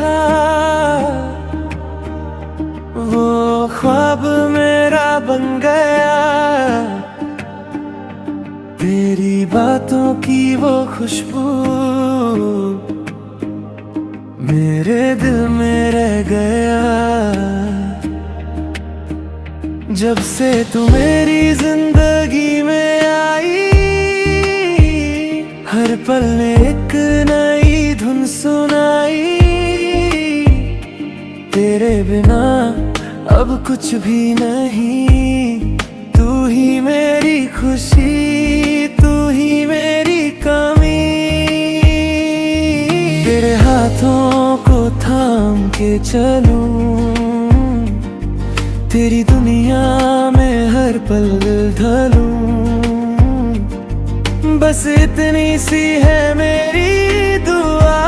देखा वो ख्वाब मेरा बन गया। तेरी बातों की वो खुशबू मेरे दिल में रह गया। जब से तू मेरी जिंदगी में आई, हर पल ने एक नई धुन सुनाई। तेरे बिना अब कुछ भी नहीं, तू ही मेरी खुशी, तू ही मेरी कमी। तेरे हाथों को थाम के चलूं, तेरी दुनिया में हर पल ढलूं। बस इतनी सी है मेरी दुआ,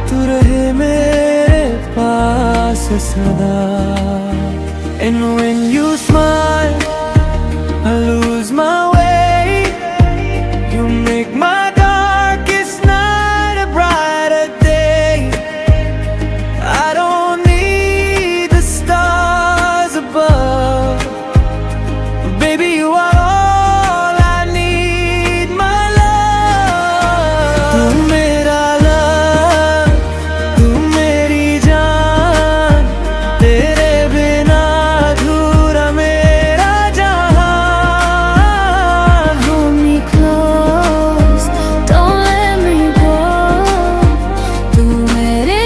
तू रहे मेरे पास सदा। And when you smile, I lose my way. You make my darkest night a brighter day. I don't need the stars above, baby you are all I need, my love. तू मेरा love, तू मेरी जान, तेरे बिना अधूरा मेरा जहां। Hold me close, don't let me go. तू मेरे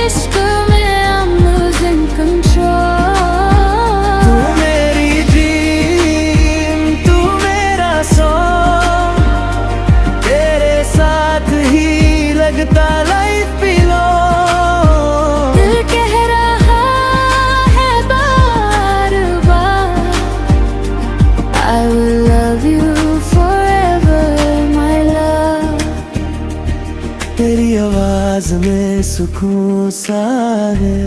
इश्क में I'm losing control. तू मेरी dream, तू मेरा song, तेरे साथ ही लगता life belong. दिल कह रहा है बार बार, I will love you forever, my love. तेरी आवाज में सुकून सा है,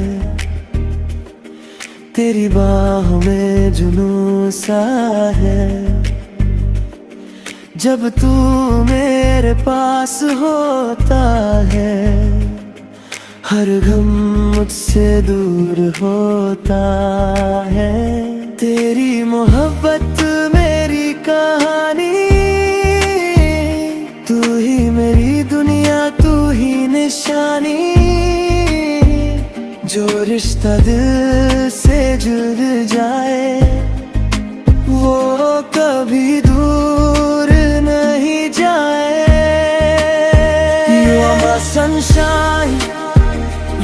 तेरी बाहों में जुनून सा है। जब तू मेरे पास होता है, हर गम मुझसे दूर होता है। तेरी मोहब्बत मेरी कहानी, तू ही मेरी दुनिया, तू ही निशानी। जो रिश्ता दिल से जुड़ जाए, वो कभी दूर नहीं जाए। You are my sunshine,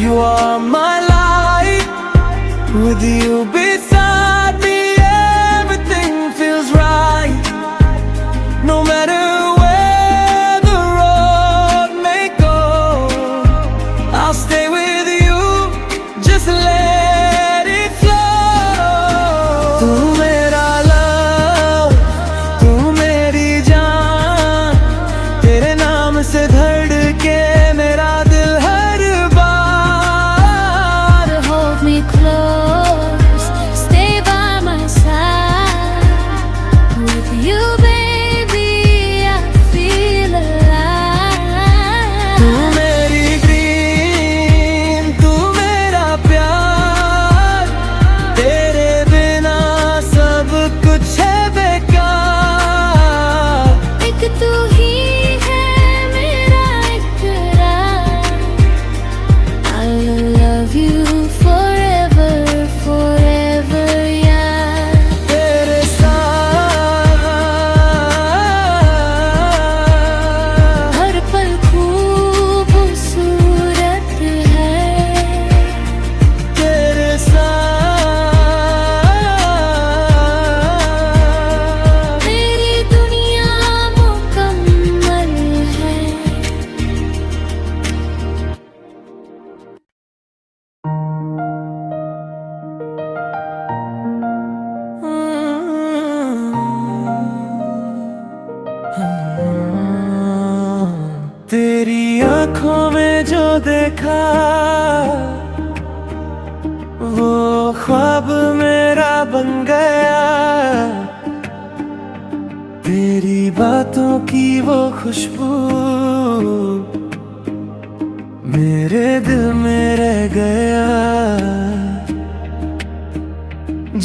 you are my light. With you beside me, everything feels right. No matter where the road may go, I'll stay with you, just let it flow. तू मेरा love, तू मेरी जान, तेरे नाम से धड़के मेरा दिल हर बार। Hold me close, stay by my side. With you baby I feel alive. तू मेरी dream, तू मेरा प्यार, तेरे बिना सब कुछ है बेकार। एक तू ही है मेरा इकरार, I will love you forever, forever, yeah. तेरे साथ हर पल खूबसूरत है, तेरे साथ मेरी दुनिया मुकम्मल है। तेरी आंखों में जो देखा वो ख्वाब मेरा बन गया। बातों की वो खुशबू मेरे दिल में रह गया।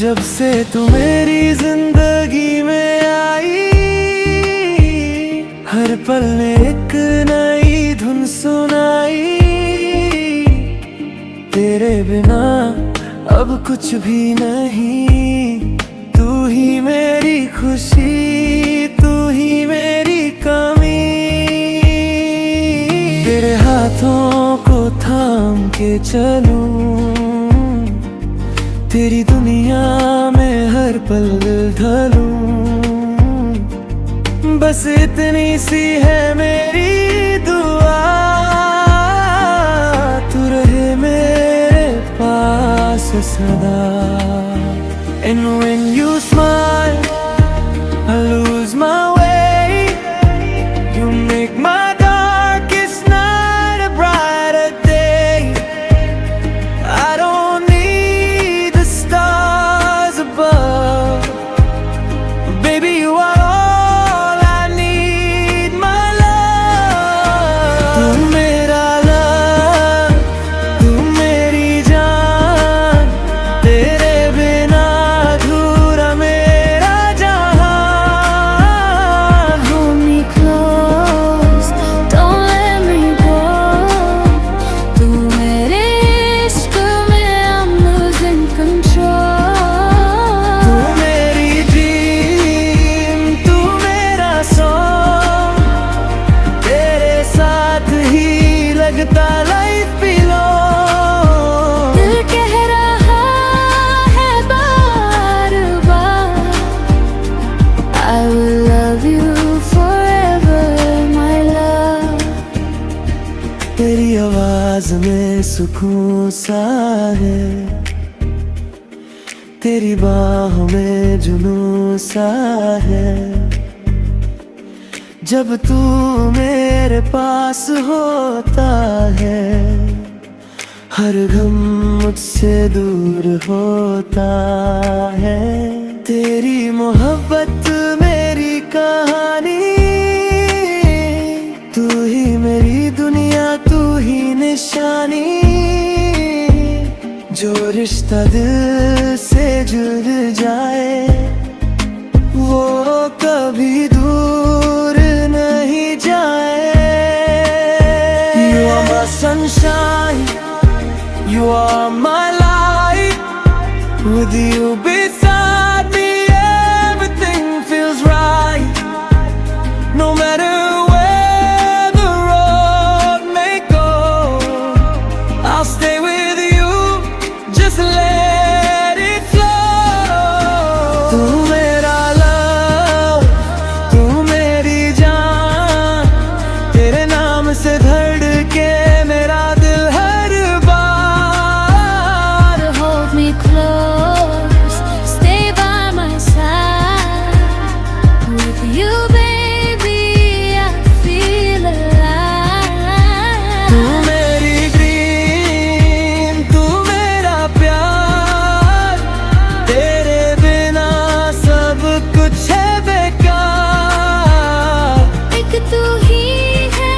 जब से तू मेरी जिंदगी में आई, हर पल ने एक नई धुन सुनाई। तेरे बिना अब कुछ भी नहीं, तू ही मेरी खुशी, तू ही मेरी कमी। तेरे हाथों को थाम के चलूं, तेरी दुनिया में हर पल ढलूं। बस इतनी सी है मेरी दुआ, तू रहे मेरे पास सदा। And when you smile, I lose my way. You make my darkest night a brighter day. I don't need the stars above, baby, you are all I need, my love. तू मेरा love, तू मेरी जान, तेरे बिना अधूरा मेरा जहान। Hold me close, don't let me go. तू मेरे इश्क में I'm losing control. तू मेरी dream, तू मेरा song, तेरे साथ ही लगता life belong. दिल कह रहा है बार बार, I will love you forever, my love. तेरी आवाज में सुकून सा है, तेरी बाहों में जुनून सा है। जब तू मेरे पास होता है, हर गम मुझसे दूर होता है। तेरी मोहब्बत मेरी कहानी, तू ही मेरी दुनिया, तू ही निशानी। जो रिश्ता दिल से जुड़ जाए, वो कभी दूर नहीं जाए। You are my sunshine, you are my light. With you beside me, everything feels right. No matter where the road may go, I'll stay with you, just let it flow. तू मेरा love, तू मेरी जान, तेरे नाम से धड़के मेरा दिल हर बार। Hold me close, stay by my side. With you, baby, I feel alive. तू मेरी dream, तू मेरा प्यार, तेरे बिना सब कुछ है बेकार। एक तू ही है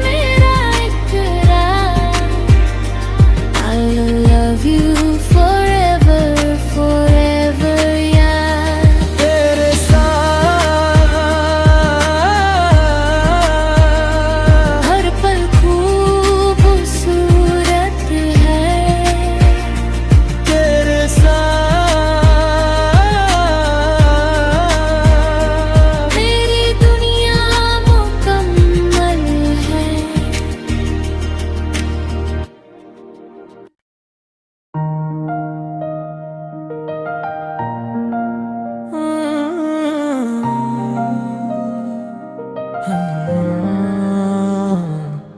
मेरा इकरार, I will love you forever, forever, yeah. तेरे साथ हर पल खूबसूरत है, तेरे साथ मेरी दुनिया मुकम्मल है।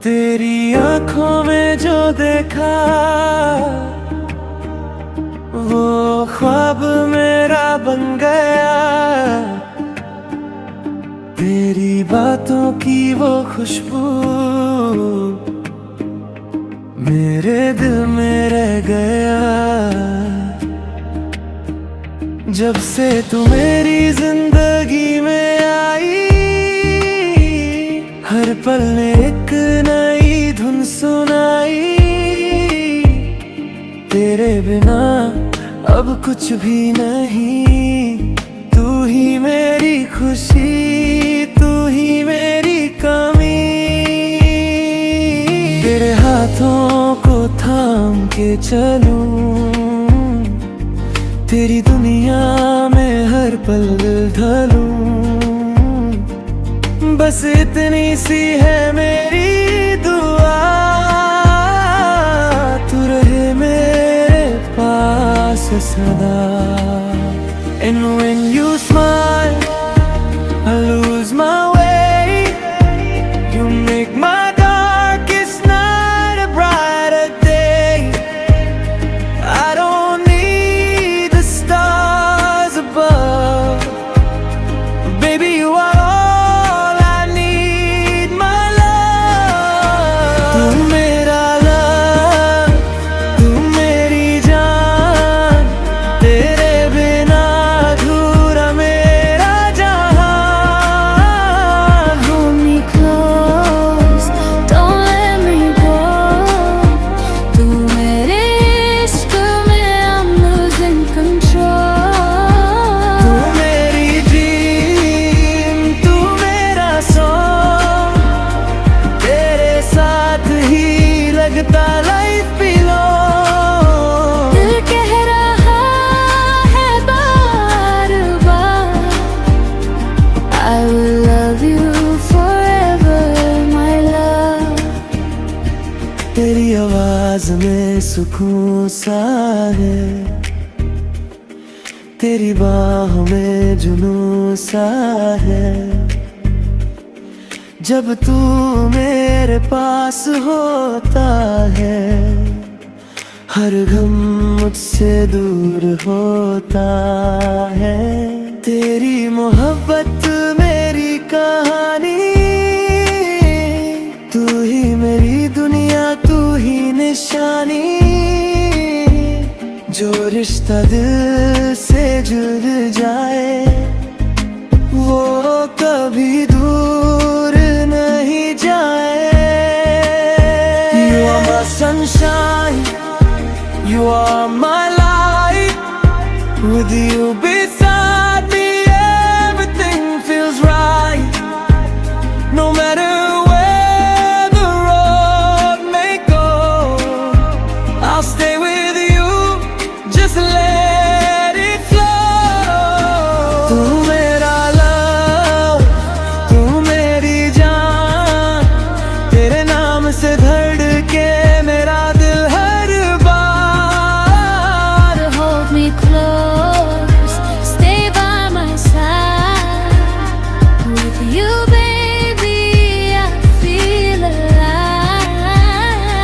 तेरी आंखों में जो देखा, वो ख्वाब मेरा बन गया। तेरी बातों की वो खुशबू मेरे दिल में रह गया। जब से तू मेरी जिंदगी में आई, हर पल ने एक नई धुन सुनाई। तेरे बिना अब कुछ भी नहीं, तू ही मेरी खुशी, तू ही मेरी कमी। तेरे हाथों को थाम के चलूं, तेरी दुनिया में हर पल ढलूं। बस इतनी सी है मेरी दुआ, तू रहे मेरे पास सदा। And when you smile, I lose my way. You make my darkest night a brighter day. I don't need the stars above, baby, you are all I need, my love. तू मेरा love, तू मेरी जान, तेरे बिना अधूरा मेरा जहां। Hold me close, don't let me go. तू मेरे इश्क में I'm losing control. तू मेरी dream, तू मेरा song, तेरे साथ ही लगता life belong. दिल कह रहा है बार बार, I will love you forever, my love. तेरी आवाज में सुकून सा है, तेरी बाहों में जुनून सा है। जब तू मेरे पास होता है, हर गम मुझसे दूर होता है। तेरी मोहब्बत मेरी कहानी, तू ही मेरी दुनिया, तू ही निशानी। जो रिश्ता दिल से जुड़ जाए, वो कभी दूर नहीं जाए। You are my sunshine, you are my light. With you beside me, everything feels right. No matter where the road may go, I'll stay with you, just let it flow. तू मेरा love, तू मेरी जान, तेरे नाम से धड़के मेरा दिल हर बार। Hold me close, stay by my side. With you, baby, I feel alive.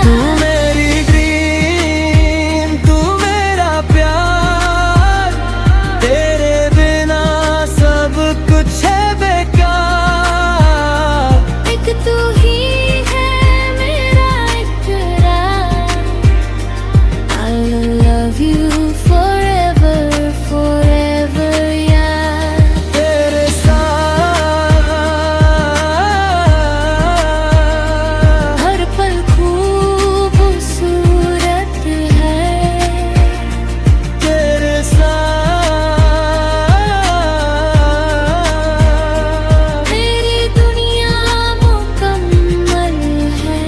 तू मेरी dream, तू मेरा प्यार, तेरे बिना सब कुछ है बेकार। एक तू ही है मेरा इकरार, I'll love you forever, forever, yeah. तेरे साथ हर पल खूबसूरत है, तेरे साथ मेरी दुनिया मुकम्मल है।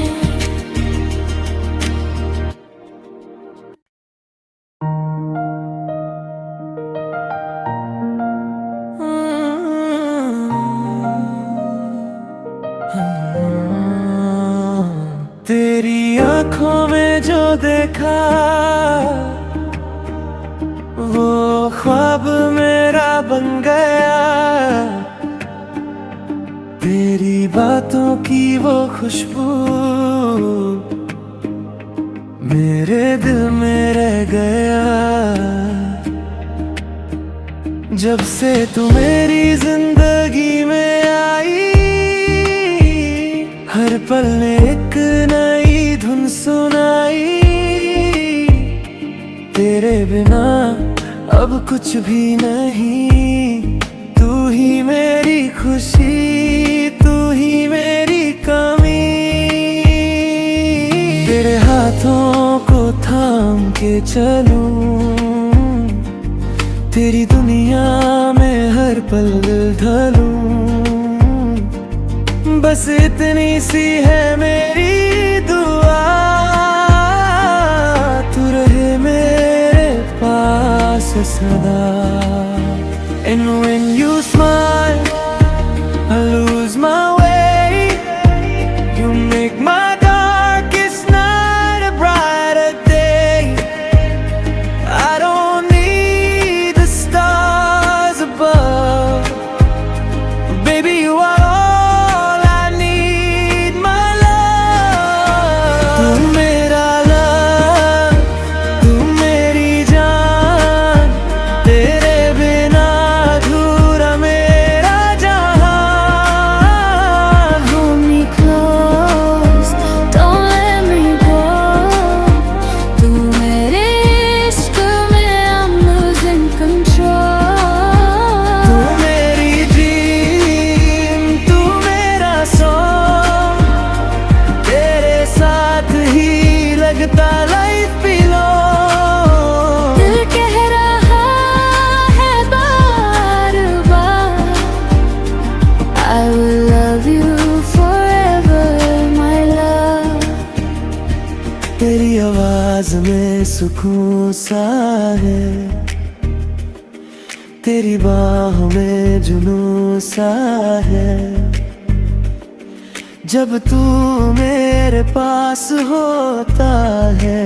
तेरी आंखों में जो देखा, वो ख्वाब मेरा बन गया। तेरी बातों की वो खुशबू मेरे दिल में रह गया। जब से तू मेरी जिंदगी में आई, हर पल ने एक नई धुन सुनाई। तेरे बिना अब कुछ भी नहीं, तू ही मेरी खुशी, तू ही मेरी कमी। के चलूं, तेरी दुनिया में हर पल ढलूं। बस इतनी सी है मेरी दुआ, तू रहे मेरे पास सदा। And when you smile, I lose my way. You make my darkest night a brighter day. I don't need the stars above, baby you are all I need, my love. तू मेरा love, तू मेरी जान, तेरे बिना अधूरा मेरा जहां। Hold me close, don't let me go. तू मेरे इश्क में I'm losing control. तू मेरी dream, तू मेरा song, तेरे साथ ही लगता life belong. दिल कह रहा है बार बार, I will love you forever, my love. तेरी आवाज में सुकून सा है, तेरी बाहों में जुनून सा है। जब तू मेरे पास होता है,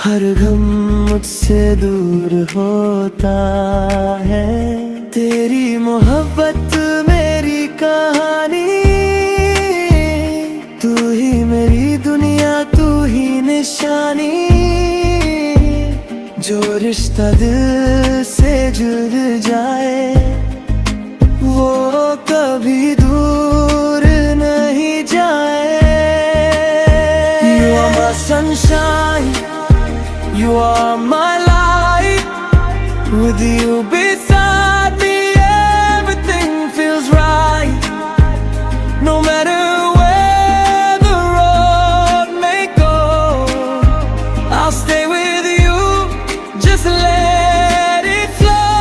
हर गम मुझसे दूर होता है। तेरी मोहब्बत मेरी कहानी, तू ही मेरी दुनिया, तू ही निशानी। जो रिश्ता दिल से जुड़ जाए, वो कभी दूर नहीं जाए। You are my sunshine, you are my light. With you beside me, everything feels right. No matter where the road may go, I'll stay with you, just let it flow.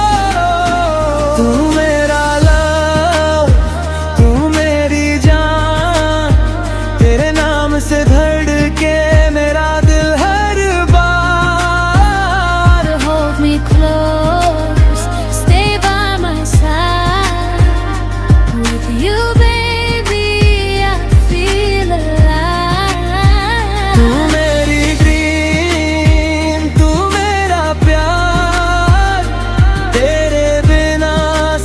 तू मेरा love, तू मेरी जान, तेरे नाम से धड़के मेरा दिल हर बार। Hold me close, stay by my side. With you, baby, I feel alive. तू मेरी dream, तू मेरा प्यार, तेरे बिना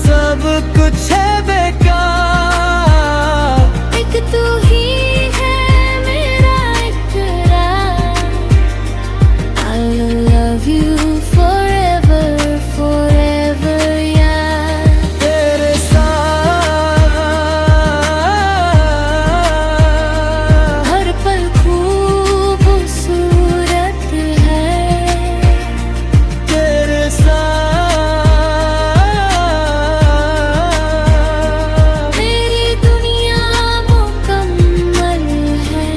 सब कुछ है बेकार। एक तू ही है मेरा इकरार, I will love you forever, forever, yeah. तेरे साथ हर पल खूबसूरत है, तेरे साथ मेरी दुनिया मुकम्मल है।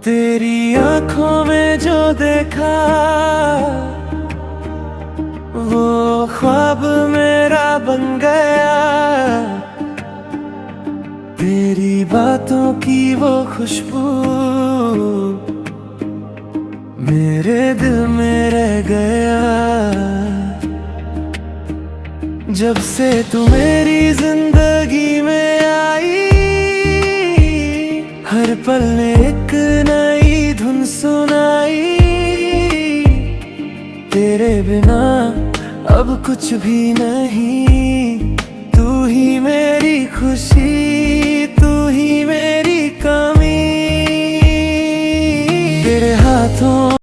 तेरी आंखों में जो देखा, वो ख्वाब मेरा बन गया। तेरी बातों की वो खुशबू मेरे दिल में रह गया। जब से तू मेरी जिंदगी में आई, हर पल ने एक नई धुन सुनाई। तेरे बिना अब कुछ भी नहीं, तू ही मेरी खुशी, तू ही मेरी कमी। तेरे हाथों